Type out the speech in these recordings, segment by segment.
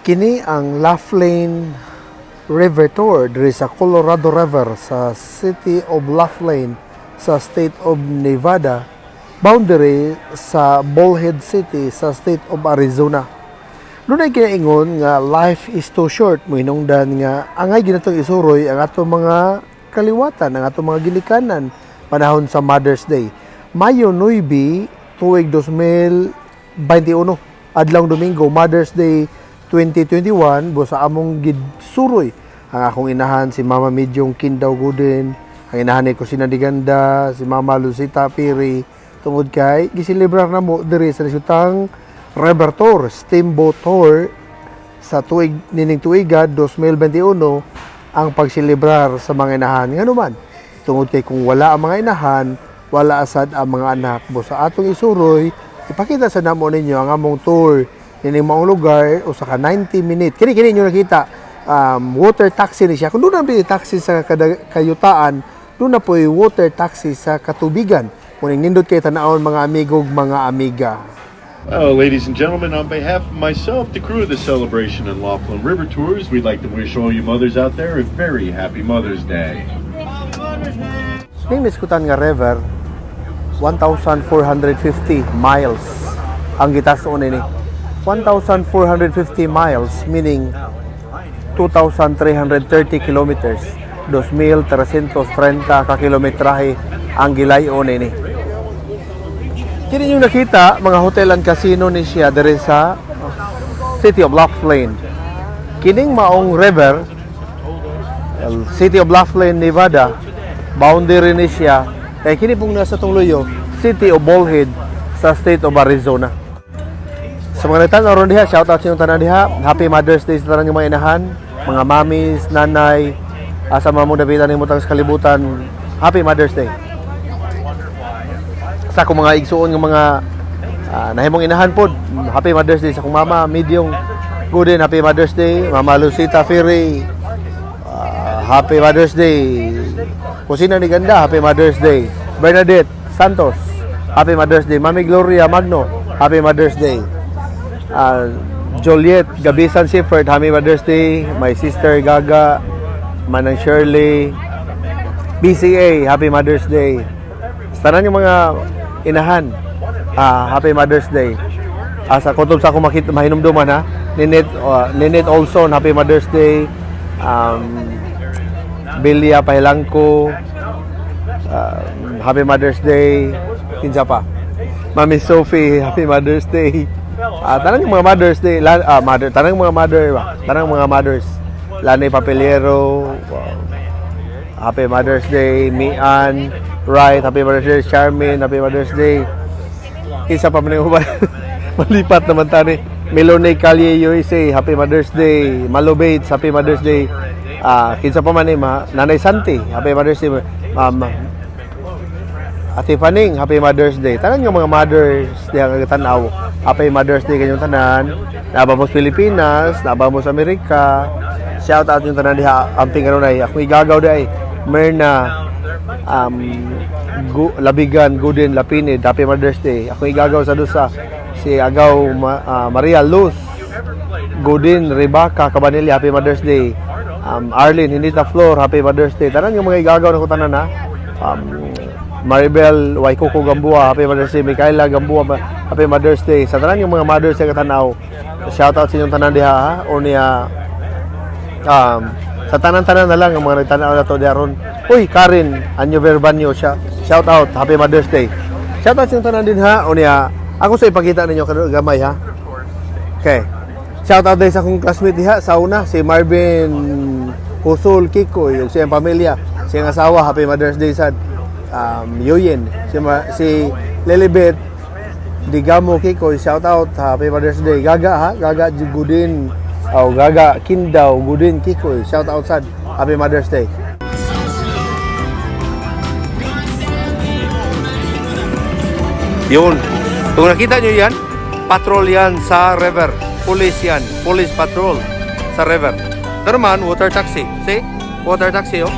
Kini ang Laughlin River Tour diri sa Colorado River sa City of Laughlin sa State of Nevada, boundary sa Bullhead City sa State of Arizona. Doon ay kinaingon nga life is too short, mo hinungdan nga angay ginatong isuroy ang atong mga kaliwatan, ang atong mga ginikanan panahon sa Mother's Day. Mayo 9, tuig 2021, adlong Domingo, Mother's Day 2021, busa among gidsuroy ang akong inahan si Mama Midyong Kindaw Guden, ang inahan ni Kusina Diganda, si Mama Lucita Piri, tungod kay giselebrar na mo diri sa nasutang River Tour, Steamboat Tour sa nining tuiga 2021 ang pagselebrar sa mga inahan. Nga naman, tungod kay kung wala ang mga inahan, wala asad ang mga anak. Busa atong isuroy, ipakita sa namo ninyo ang among tour nining maong lugar o sa 90 minutes. Kini nyo nakita, water taxi ni siya. Kung doon na taxi sa kayutaan, doon na po yung water taxi sa katubigan. Muning nindot kay tanaon mga amigog, mga amiga. Well, ladies and gentlemen, on behalf of myself, the crew of the Celebration and Laughlin River Tours, we'd like to wish all you mothers out there a very happy Mother's Day. Name is Kutan nga River, 1,450 miles ang gitason ni. 1,450 miles, meaning 2,330 kilometers. 2,330 ka kilometrahe ang gilayon ni. Kini yung nakita, mga hotel and casino ni siya diri sa City of Laughlin. Kining maong river, City of Laughlin, Nevada, boundary ni siya. Kaya kini pong nasa tungloyo, City of Bullhead sa State of Arizona. Sa mga nagtanaw diha, shout out sa inyong tanan diha. Happy Mother's Day sa tanan ng mga inahan, mga mamis, nanay, asa mga mong dapitan ng mutang sa kalibutan. Happy Mother's Day. Sa akong mga igsuon ng mga nahimong inahan pod, Happy Mother's Day sa akong mama, Midyong Guden, Happy Mother's Day. Mama Lucita Ferry, Happy Mother's Day. Kusina ni Ganda, Happy Mother's Day. Bernadette Santos, Happy Mother's Day. Mami Gloria Magno, Happy Mother's Day. Joliet Gabisan Sifford, Happy Mother's Day. My sister Gaga, Manang Shirley, BCA, Happy Mother's Day. Sa tanan yung mga inahan, Happy Mother's Day. Sa kutob sa akong mahinumduman ha, Ninit Olson, Happy Mother's Day. Belia Pahilangko, Happy Mother's Day. Kinsa pa, Mami Sophie, Happy Mother's Day. Tanang yung mga Mother's Day, tanang mga mothers. Lanay Papeliero, Happy Mother's Day. Mian Wright, Happy Mother's Day. Charmin, Happy Mother's Day. Isa pa man yung malipat naman tani. Melone Calye USA, Happy Mother's Day. Malo Bates, Happy Mother's Day. Kinsa pa man Nanay Santi, Happy Mother's Day. Ate Paning, Happy Mother's Day. Tanan yung mga mothers Day ang tanaw. Happy Mother's Day kanyong tanan. Naabamos Pilipinas, naabamos Amerika. Shout out yung tanan diha amping kanunay. Ako igagaw day. Merna, Labigan, Guden, Lapinid, Happy Mother's Day. Ako igagaw sa dusa si Agaw Maria Luz, Guden, Rebecca Cabanilla, Happy Mother's Day. Arlene Hinita Flor, Happy Mother's Day. Tanan yung mga igagaw na ko tanan ha. Maribel Waikoko Gambua, Happy Mother's Day. Micaela Gambua, Happy Mother's Day. Sa tanan yung mga mothers sa katanaw, shout out sa inyong tanan diha ha. O niya sa tanan-tanan na lang ang mga nagtanaw na to diaron. Uy, Karen Anyo Verbanyo, shout out, Happy Mother's Day. Shout out sa inyong tanan din ha. O niya, ako sa ipakita ninyo gamay ha. Okay. Shout out din sa akong classmate diha sa una, si Marvin Husul Kiko, yung siyang pamilya, siyang asawa, Happy Mother's Day sad. Yuyin, si Lilibet Digamo Kiko, shout out, Happy Mother's Day. Gaga ha, Gaga Gudin, Gaga Kindaw Gudin Kiko, shout out sad, Happy Mother's Day. Yun, kung nakita nyo yan, patrol yan sa river. Police yan, police patrol sa river. Ito naman, water taxi. See? Water taxi, oh.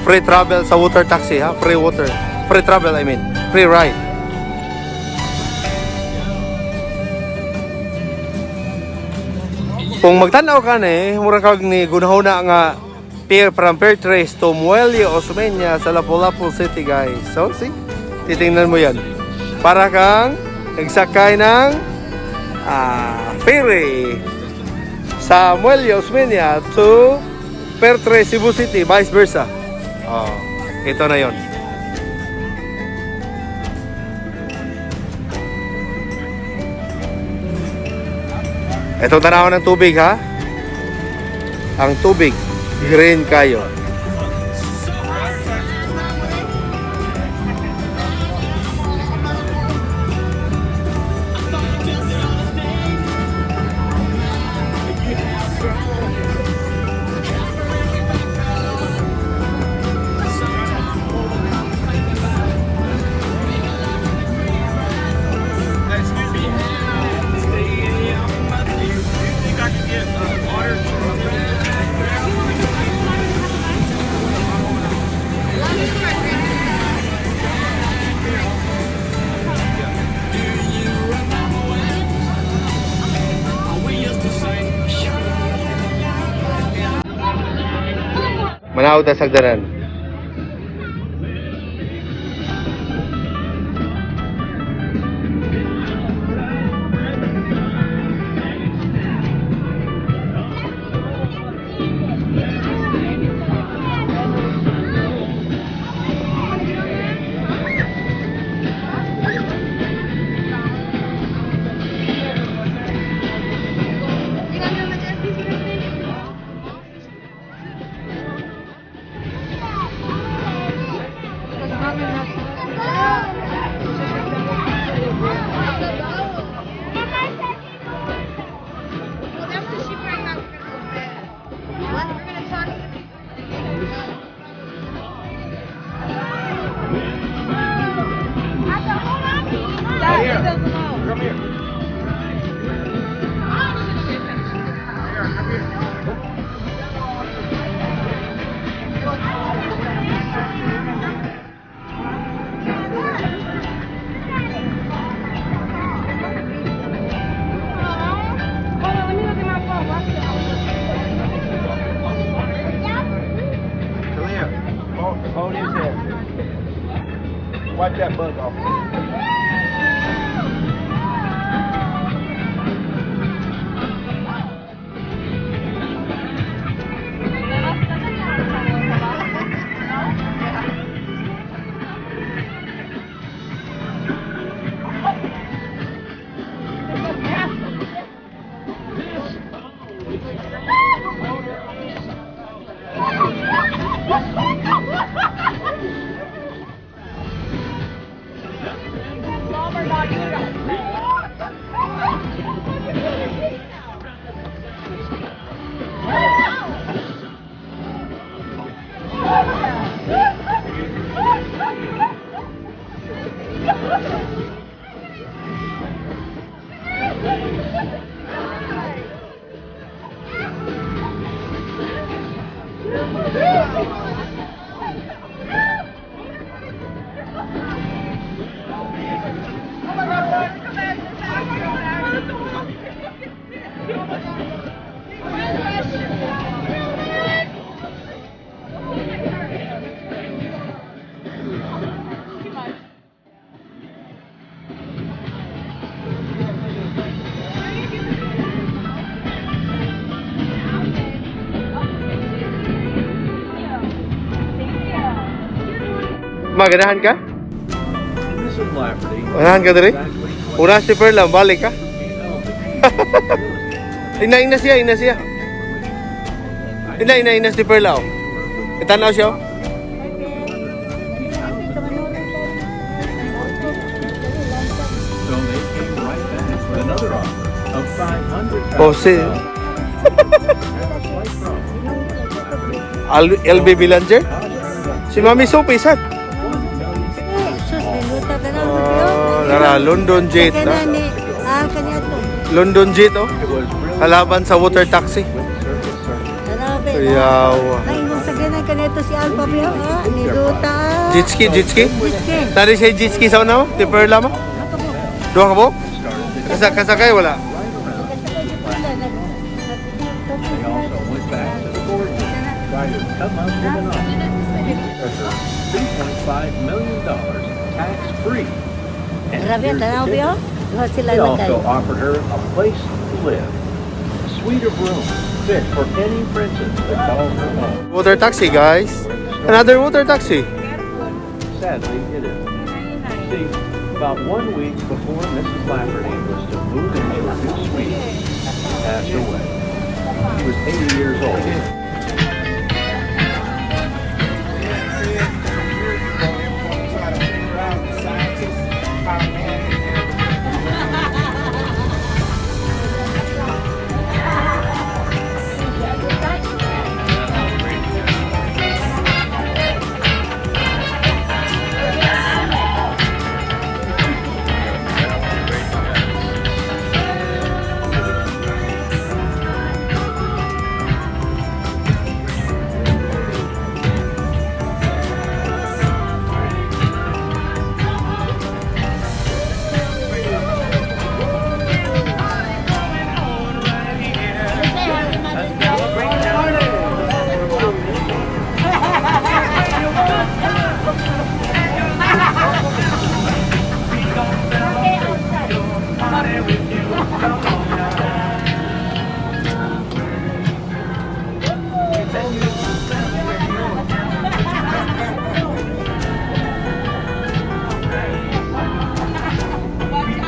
Free travel sa water taxi, ha? Free water. Free travel, I mean. Free ride. Kung magtanaw ka na mura kag ni gunahuna nga pier from Fairtrace to Muello, Osmeña sa Lapu-Lapu City, guys. So, see? Titingnan mo yan. Para kang nagsakay ng ferry sa Muello, Osmeña to Fairtrace, Cebu City, vice versa. Oh, ito na yon. Itong tanaw ng tubig, ha? Ang tubig, green kayo. Manawag na sagdanan. Hold his head. Wipe that bug off. Maganahan ka? This is Lafferty. Ganahan ka diri? Una si Perla, balik ka? Ina siya. Ina si Perla. Oh. Itanaw siya. Oh. So they came right back with another offer of $500,000. Oh, si LB Bilanger? Si Mami Sophie, sad. Nara, London Jet. London Jet, oh. Kalaban sa water taxi. Yawa. Ay, nung sa ganyan kanito si Alpha Bio, ni Duta. Jitski? Jitski. Tari siya jitski sa una mo? Di Perla mo? Doon ka po? Kasakay, wala. back to the boardroom. Try to come up with an offer. $3.5 million tax-free. And Grabe, here's the tanaw kicker. biyo. Lahat sila They lagay. also offered her a place to live, a suite of rooms fit for any princess that calls her home. Water taxi, guys. Another water taxi. Sadly, it is. See, about 1 week before Mrs. Lafferty was to move into her new suite, she passed away. She was 80 years old.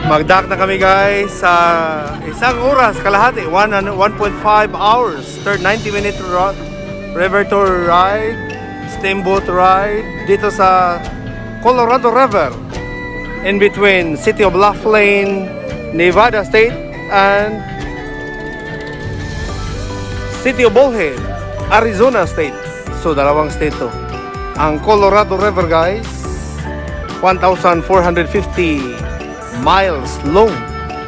Magdak na kami guys sa isang oras kalahati, 1.5 hours, 90-minute river tour ride, steamboat ride dito sa Colorado River in between City of Laughlin, Nevada State and City of Bullhead, Arizona State. So dalawang state to. Ang Colorado River guys, 1,450 miles long.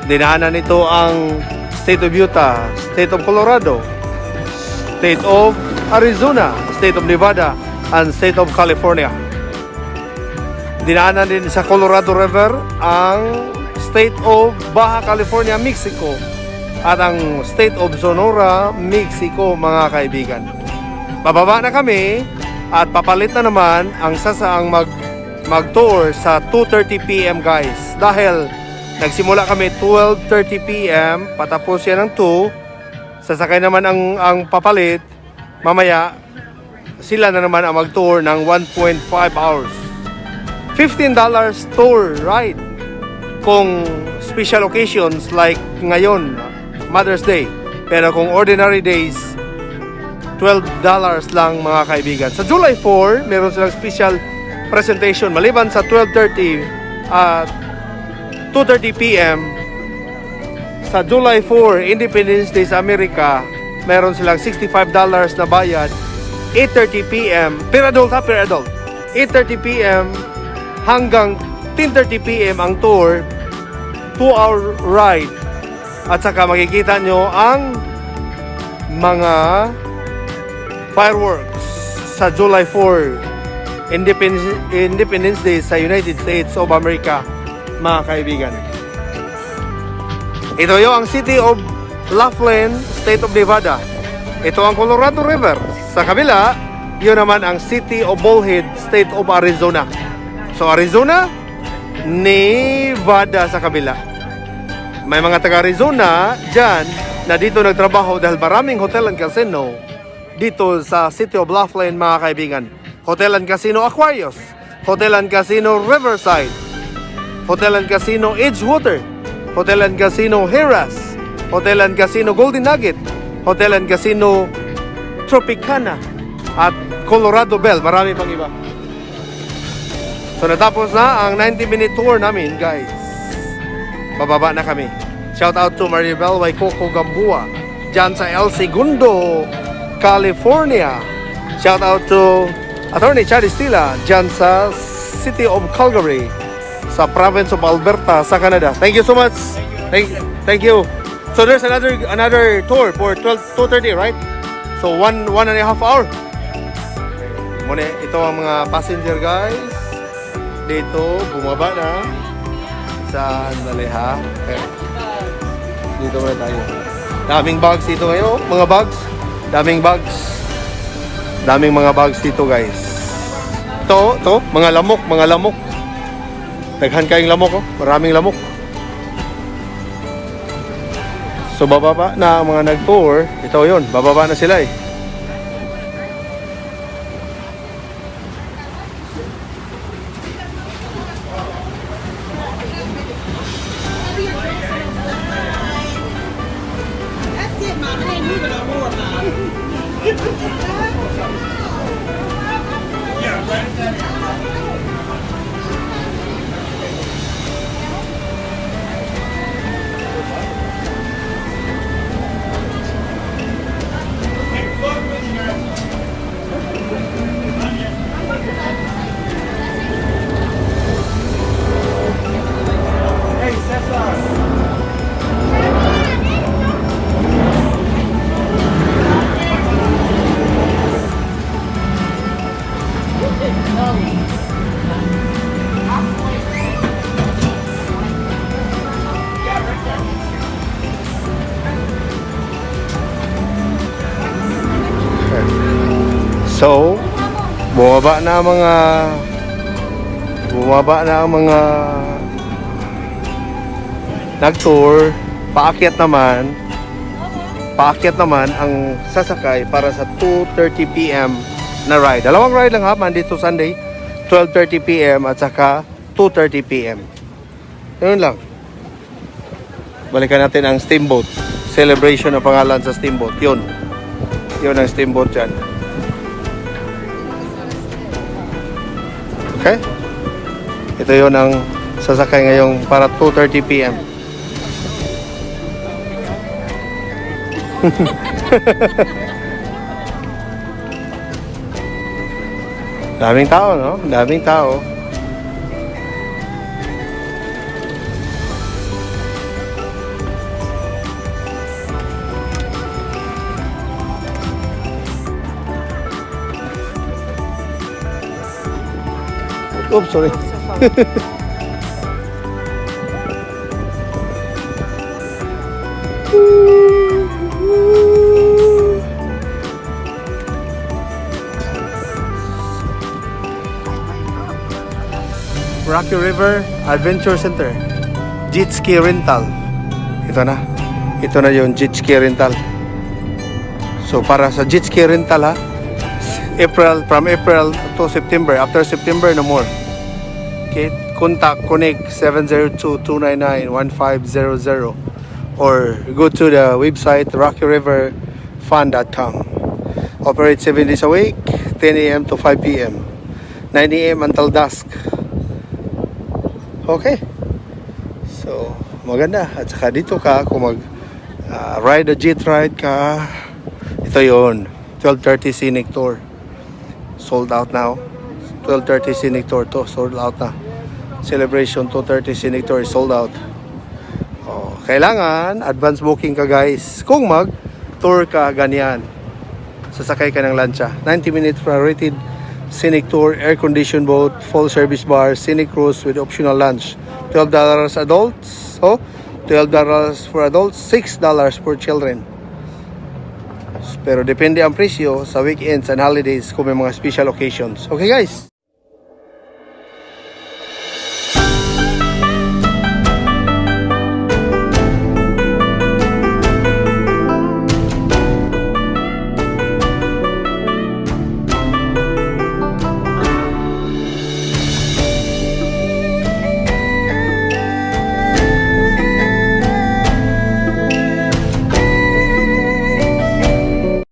Dinaanan nito ang State of Utah, State of Colorado, State of Arizona, State of Nevada, and State of California. Dinaanan din sa Colorado River ang State of Baja California, Mexico, at ang State of Sonora, Mexico, mga kaibigan. Bababa na kami at papalit na naman ang sasaang mag-tour sa 2:30 p.m. guys. Dahil nagsimula kami 12:30 p.m. patapos yan ng 2. Sasakay naman ang papalit. Mamaya sila na naman ang mag-tour ng 1.5 hours. $15 tour ride kung special occasions like ngayon, Mother's Day. Pero kung ordinary days, $12 lang mga kaibigan. Sa July 4, meron silang special presentation maliban sa 12:30 at 2:30 p.m. Sa July 4, Independence Day sa Amerika, meron silang $65 na bayad. 8:30 p.m. per adult. 8:30 p.m. hanggang 10:30 p.m. ang tour, 2-hour ride. At saka makikita nyo ang mga fireworks sa July 4 Independence Day sa United States of America, mga kaibigan. Ito yung ang City of Laughlin, State of Nevada. Ito ang Colorado River. Sa kabila, yun naman ang City of Bullhead, State of Arizona. So Arizona, Nevada sa kabila. May mga taga-Arizona dyan na dito nagtrabaho dahil maraming hotel and casino dito sa City of Laughlin, mga kaibigan. Hotel and Casino Aquarius, Hotel and Casino Riverside, Hotel and Casino Edgewater, Hotel and Casino Harrah's, Hotel and Casino Golden Nugget, Hotel and Casino Tropicana, at Colorado Bell. Marami pang iba. So natapos na ang 90-minute tour namin, guys. Bababa na kami. Shout out to Maribel Waikoko Gambua dyan sa El Segundo, California. Shout out to Attorney Chad Estila dyan sa City of Calgary sa province of Alberta sa Canada. Thank you so much. Thank you. So there's another tour for 2:30, right? So one and a half hour. Muna ito ang mga passenger, guys. Dito bumaba na sa Andaleha. Okay. Dito muna tayo. Daming bags dito ngayon, mga bags. Daming bags. Daming mga bags dito, guys. Ito, mga lamok. Daghan kayong lamok, oh. Maraming lamok. So, bababa na ang mga nag-tour. Ito yun, bababa na sila eh. So, bumaba na ang mga nag-tour. Paakyat naman ang sasakay para sa 2:30 PM na ride. Dalawang ride lang ha, Monday to Sunday, 12:30 PM at saka 2:30 PM. Yun lang. Balikan natin ang steamboat. Celebration ang pangalan sa steamboat. Yun ang steamboat dyan. Okay? Ito yun ang sasakay ngayong para 2:30 PM. Daming tao, no? Daming tao. Oops, sorry. Rocky River Adventure Center, Jet Ski Rental. Ito na yung jet ski rental. So para sa jet ski rental ha, from April to September. After September, no more. Okay, connect 702-299-1500 or go to the website rockyriverfun.com. Operate 7 days a week, 10 a.m. to 5 p.m. 9 a.m. until dusk. Okay. So, maganda. At saka dito ka, kung ride a jet ride ka, ito yon 12:30 scenic tour. Sold out now. 12:30 scenic tour to, sold out na. Celebration 2:30 scenic tour is sold out. Kailangan advance booking ka, guys. Kung mag-tour ka ganyan, sasakay ka ng lancha. 90 minutes for a rated scenic tour, air-conditioned boat, full service bar, scenic cruise with optional lunch. $12 adults. $12 for adults, $6 for children. Pero depende ang presyo sa weekends and holidays kung may mga special occasions. Okay, guys?